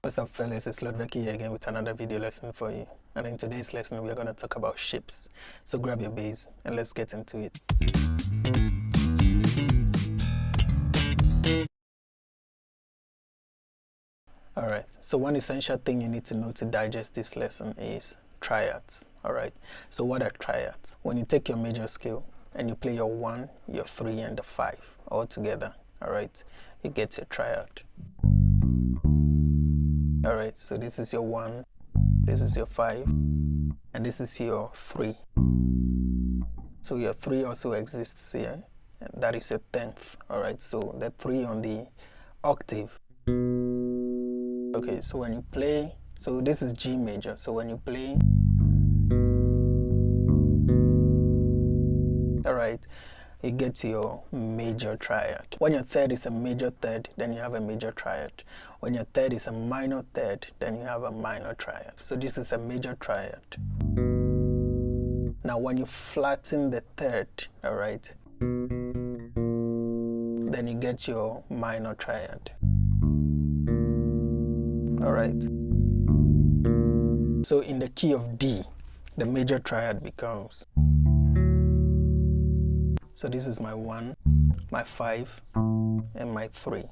What's up, fellas? It's Laudvekky here again with another video lesson for you. And in today's lesson, we're going to talk about shapes. So grab your bass and let's get into it. Alright, so one essential thing you need to know to digest this lesson is triads. Alright, so what are triads? When you take your major scale and you play your 1, your 3, and the 5 all together, alright, you get your triad. Alright, so this is your 1, this is your 5, and this is your 3. So your 3 also exists here, and that is your 10th. Alright, so the 3 on the octave. Okay, so when you play, so this is G major, so when you play, alright, you get to your major triad. When your third is a major third, then you have a major triad. When your third is a minor third, then you have a minor triad. So this is a major triad. Now when you flatten the third, alright, then you get your minor triad. Alright. So in the key of D, the major triad becomes, so this is my 1, my 5, and my 3.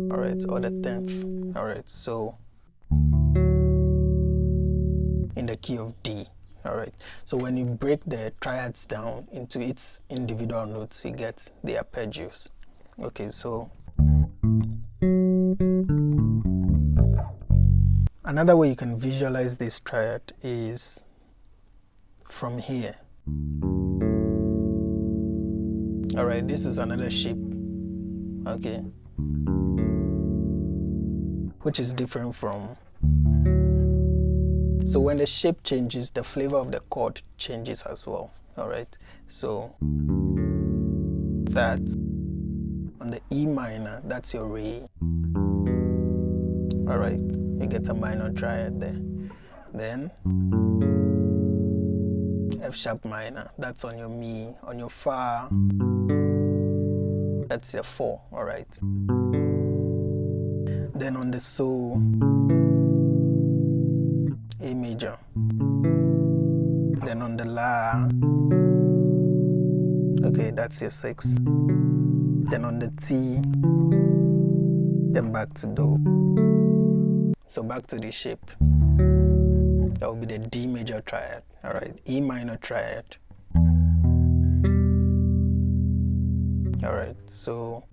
Alright, or the 10th. Alright, so in the key of D. Alright, so when you break the triads down into its individual notes, you get the arpeggios. Okay, so another way you can visualize this triad is from here. Alright, this is another shape, okay, which is different from, so when the shape changes, the flavor of the chord changes as well. Alright, so that on the E minor, that's your Re. Alright, you get a minor triad there. Then F sharp minor, that's on your Mi. On your Fa, that's your 4. Alright, then on the So, A major. Then on the La, okay, that's your 6. Then on the T, then back to Do. So back to the shape. That will be the D major triad. Alright, E minor triad. Alright, so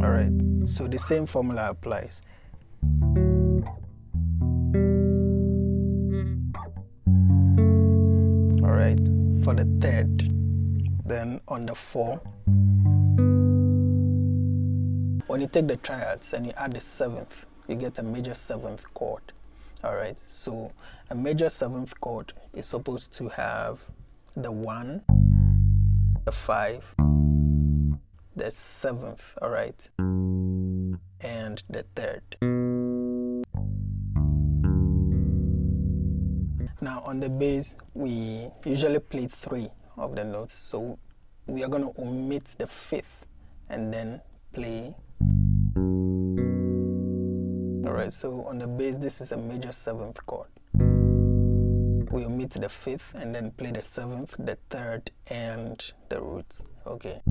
alright, so the same formula applies. Alright, for the third, then on the 4, when you take the triads and you add the 7th, you get a major 7th chord. Alright, so a major 7th chord is supposed to have the 1, the 5, the 7th, alright, and the 3rd. Now on the bass, we usually play 3 of the notes, so we are going to omit the 5th and then play. Alright, so on the bass, this is a major 7th chord. We omit the 5th and then play the 7th, the 3rd, and the roots. Okay.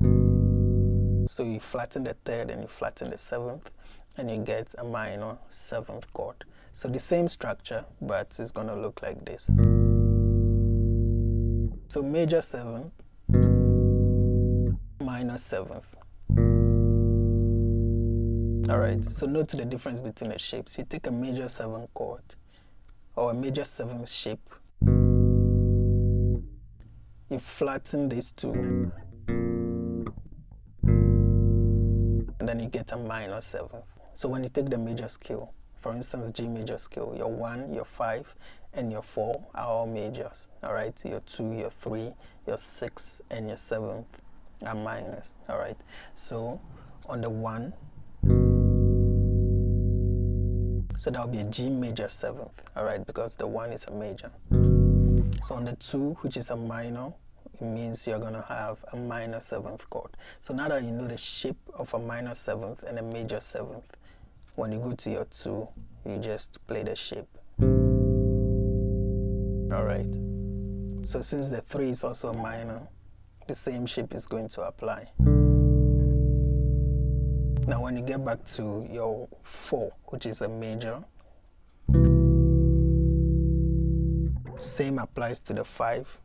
So you flatten the 3rd and you flatten the 7th, and you get a minor 7th chord. So the same structure, but it's going to look like this. So major 7th, minor 7th. Alright, so note the difference between the shapes. You take a major 7th chord or a major 7th shape you flatten these two, and then you get a minor seventh. So when you take the major scale, for instance, G major scale, your 1, your 5, and your 4 are all majors. Alright, your 2, your 3, your 6, and your 7th are minors. Alright, so on the 1, so that will be a G major 7th. Alright, because the 1 is a major. So on the 2, which is a minor, it means you're going to have a minor 7th chord. So now that you know the shape of a minor 7th and a major 7th, when you go to your 2, you just play the shape. Alright, so since the 3 is also a minor, the same shape is going to apply. Now when you get back to your 4, which is a major, same applies to the 5.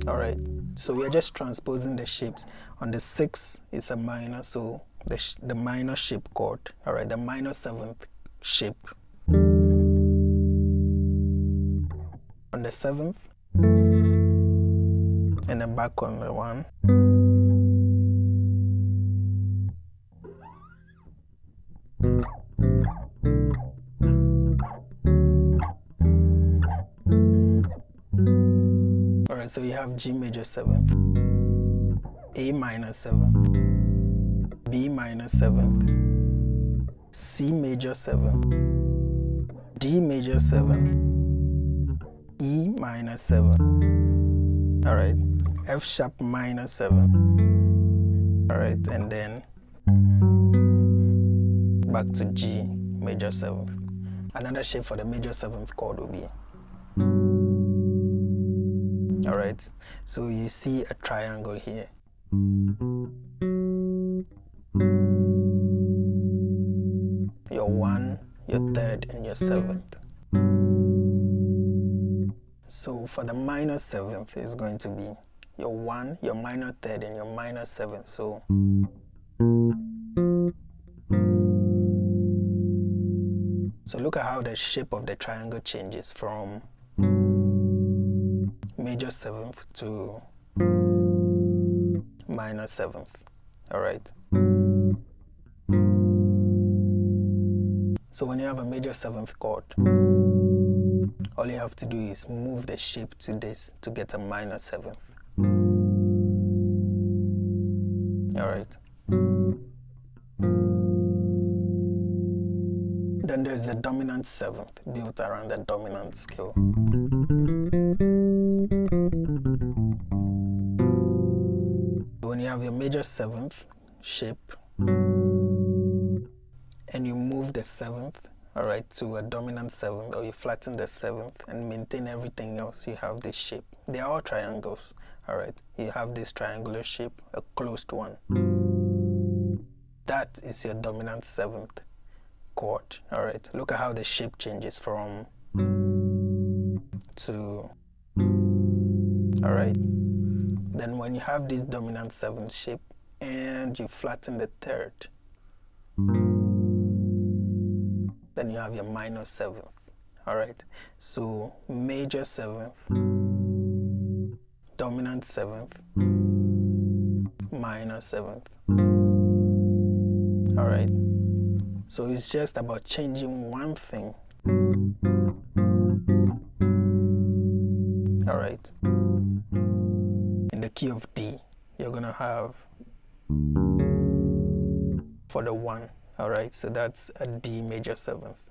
Alright, so we are just transposing the shapes. On the 6 is a minor, so the minor shape chord. Alright, the minor 7th shape. On the 7th, and then back on the 1. Alright, so you have G major 7th, A minor 7th, B minor 7th, C major 7th, D major 7th, E minor 7th, alright, F sharp minor 7th, alright, and then back to G major 7th. Another shape for the major 7th chord will be, alright, so you see a triangle here. Your 1, your 3rd, and your 7th. So for the minor 7th, it's going to be your 1, your minor 3rd, and your minor 7th. So look at how the shape of the triangle changes from major 7th to minor 7th. Alright. So when you have a major 7th chord, all you have to do is move the shape to this to get a minor 7th. Alright. Then there's the dominant 7th, built around the dominant scale. When you have your major 7th shape, and you move the 7th, alright, to a dominant 7th, or you flatten the 7th and maintain everything else, you have this shape. They are all triangles, alright. You have this triangular shape, a closed one. That is your dominant 7th chord, alright. Look at how the shape changes from to, alright. Then when you have this dominant 7th shape and you flatten the 3rd, then you have your minor 7th. Alright, so major 7th, dominant 7th, minor 7th. Alright, so it's just about changing one thing. Alright, in the key of D, you're gonna have for the 1. Alright, so that's a D major 7th.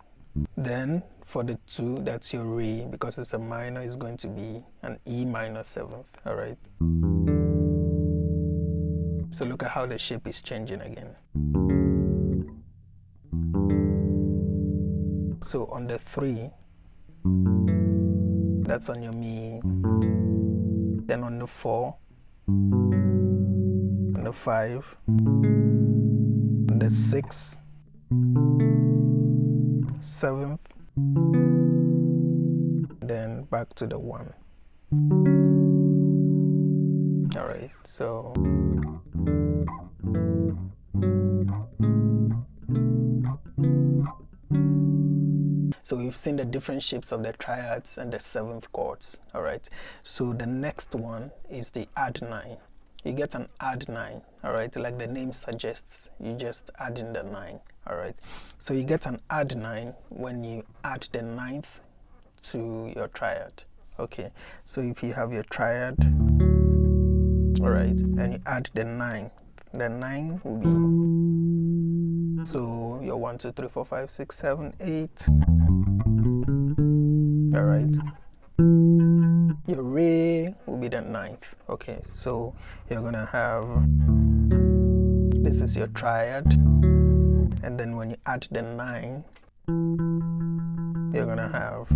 Then for the 2, that's your Re, because it's a minor, is going to be an E minor 7th. Alright, so look at how the shape is changing again. So on the 3, that's on your Mi. Then on the 4, on the 5, on the 6, 7th, then back to the 1. Alright, so So we've seen the different shapes of the triads and the seventh chords. All right, so the next one is the add 9. You get an add 9, all right, like the name suggests, you just add in the 9. All right, so you get an add 9 when you add the ninth to your triad. Okay, so if you have your triad, all right, and you add the 9, the 9 will be, so your 1 2 3 4 5 6 7 8. All right, your re will be the 9th. Okay, so you're gonna have, this is your triad, and then when you add the 9, you're gonna have,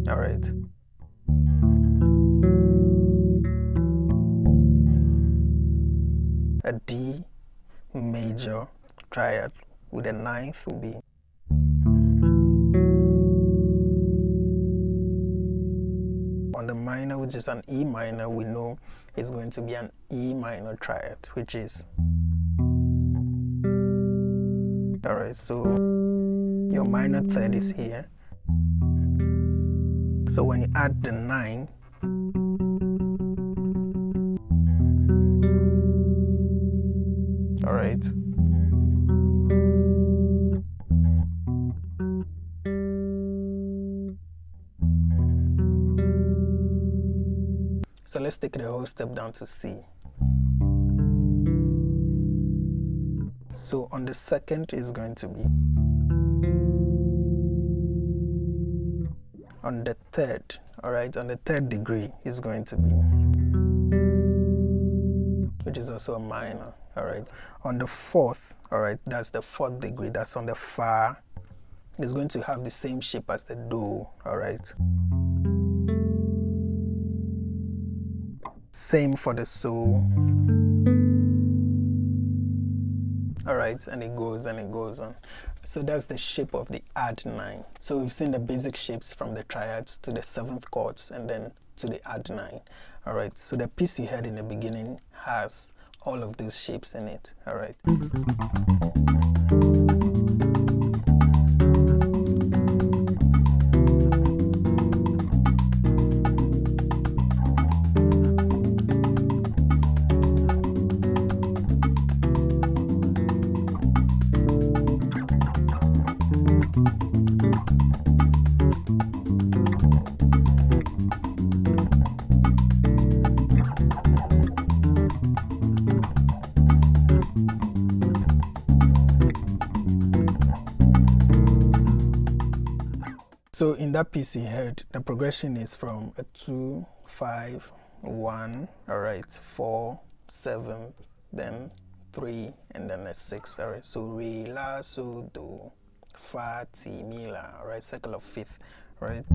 all right, a D major triad with the 9th will be, on the minor, which is an E minor, we know is going to be an E minor triad, which is, all right, so your minor third is here. So when you add the 9, all right, so let's take the whole step down to C. So on the second is going to be, on the third, all right, on the third degree is going to be, which is also a minor, all right. On the fourth, all right, that's the fourth degree, that's on the fa, is going to have the same shape as the do, all right. Same for the so, all right, and it goes on. So that's the shape of the add 9. So we've seen the basic shapes from the triads to the seventh chords and then to the add 9. All right, so the piece you heard in the beginning has all of these shapes in it. All right. So in that piece you heard, the progression is from a 2, 5, 1, all right, 4, 7, then 3, and then a 6, all right. So re, la, so, do, fa, ti, mi, la, all right, circle of fifth, right?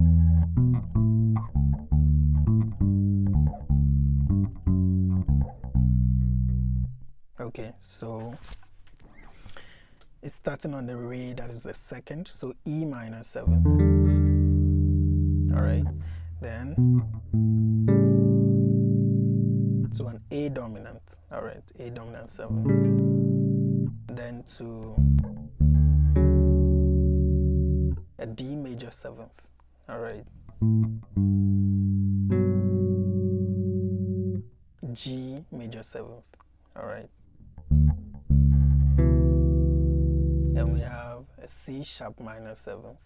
Okay, so it's starting on the re, that is the second, so E minor 7. All right, then to an A dominant, all right, A dominant 7, then to a D major 7th, all right, G major 7th, all right, then we have a C sharp minor 7th,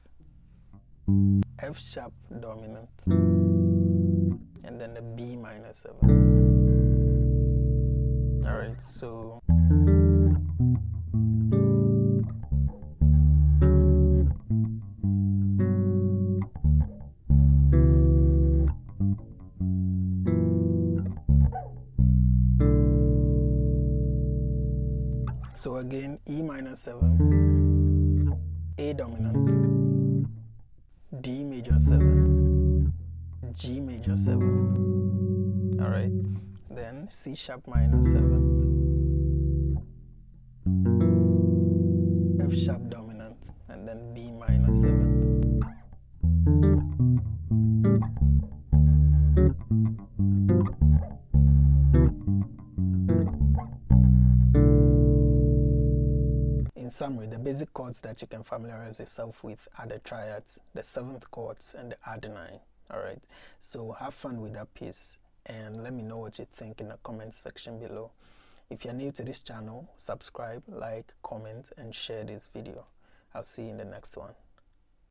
F sharp dominant, and then the B minor 7. All right, so again, E minor 7, A dominant, D major 7, G major 7, all right, then C sharp minor 7, F sharp dominant, and then B minor 7. In summary, the basic chords that you can familiarize yourself with are the triads, the seventh chords, and the adenine. All right, so have fun with that piece and let me know what you think in the comment section below. If you're new to this channel, subscribe, like, comment, and share this video. I'll see you in the next one.